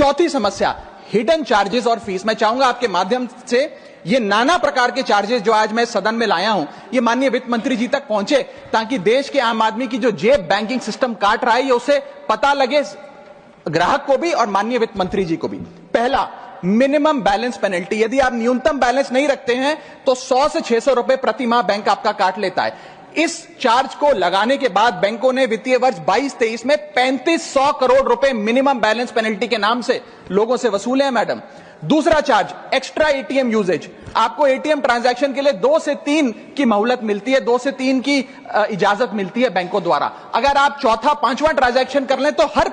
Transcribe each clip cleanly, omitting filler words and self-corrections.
चौथी समस्या, hidden charges और फीस। मैं चाहूंगा आपके माध्यम से ये नाना प्रकार के चार्जेस जो आज मैं सदन में लाया हूं, ये माननीय वित्त मंत्री जी तक पहुंचे, ताकि देश के आम आदमी की जो जेब बैंकिंग सिस्टम काट रहा है, ये उसे पता लगे, ग्राहक को भी और माननीय वित्त मंत्री जी को भी। पहला, मिनिमम बैलेंस पेनल्टी। यदि आप न्यूनतम बैलेंस नहीं रखते हैं तो 100 से 600 रुपए प्रति माह बैंक आपका काट लेता है। इस चार्ज को लगाने के बाद बैंकों ने वित्तीय वर्ष 22-23 में 3500 करोड़ रुपए मिनिमम बैलेंस पेनल्टी के नाम से लोगों से वसूले हैं मैडम। दूसरा चार्ज, एक्स्ट्रा एटीएम यूजेज। आपको एटीएम ट्रांजैक्शन के लिए 2 से 3 की मोहलत मिलती है, 2 से 3 की इजाजत मिलती है बैंकों द्वारा। अगर आप चौथा पांचवां ट्रांजैक्शन कर लें तो हर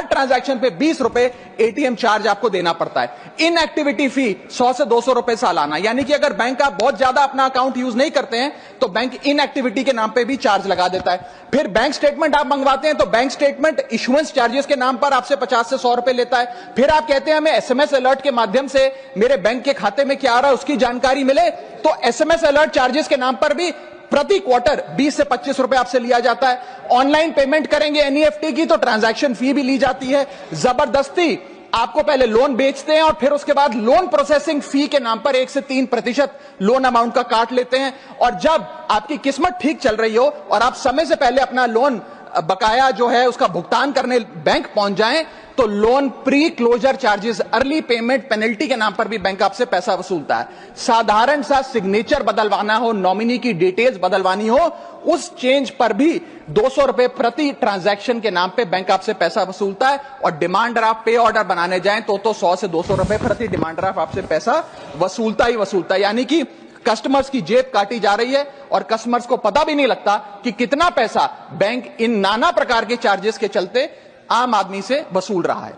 ट्रांजैक्शन पे 20 रुपए एटीएम चार्ज आपको देना पड़ता है। इनएक्टिविटी फी 100 से 200 रुपए सालाना, यानी कि अगर बैंक आप बहुत ज्यादा अपना अकाउंट यूज नहीं करते हैं तो बैंक इनएक्टिविटी के नाम पे भी चार्ज लगा देता है। फिर बैंक स्टेटमेंट आप मंगवाते हैं तो बैंक स्टेटमेंट इशुएंस चार्जेस के नाम पर आपसे 50 से 100 रुपए लेता है। फिर आप कहते हैं हमें एसएमएस अलर्ट के माध्यम से मेरे बैंक के खाते में क्या आ रहा है उसकी जानकारी मिले, तो एसएमएस अलर्ट चार्जेस के नाम पर भी प्रति क्वार्टर 20 से 25 रुपए आपसे लिया जाता है। ऑनलाइन पेमेंट करेंगे एनईएफटी की तो ट्रांजैक्शन फी भी ली जाती है। जबरदस्ती आपको पहले लोन बेचते हैं और फिर उसके बाद लोन प्रोसेसिंग फी के नाम पर 1 से 3% लोन अमाउंट का काट लेते हैं। और जब आपकी किस्मत ठीक चल रही हो और आप समय से पहले अपना लोन बकाया जो है उसका भुगतान करने बैंक पहुंच जाएं तो loan pre closure charges, early payment penalty के नाम पर भी बैंक आपसे पैसा वसूलता है। साधारण सा सिग्नेचर बदलवाना हो, नॉमिनी की डिटेल्स बदलवानी हो, उस चेंज पर भी 200 रुपए प्रति ट्रांजैक्शन के नाम पे बैंक आपसे पैसा वसूलता है। और डिमांड ड्राफ्ट पे ऑर्डर बनाने जाएं तो 100 से 200 रुपए प्रति डिमांड ड्राफ्ट आपसे पैसा वसूलता ही वसूलता है। यानी कि कस्टमर्स की जेब काटी जा रही है और कस्टमर्स को पता भी नहीं लगता कि कितना पैसा बैंक इन नाना प्रकार के चार्जेस के चलते आम आदमी से वसूल रहा है।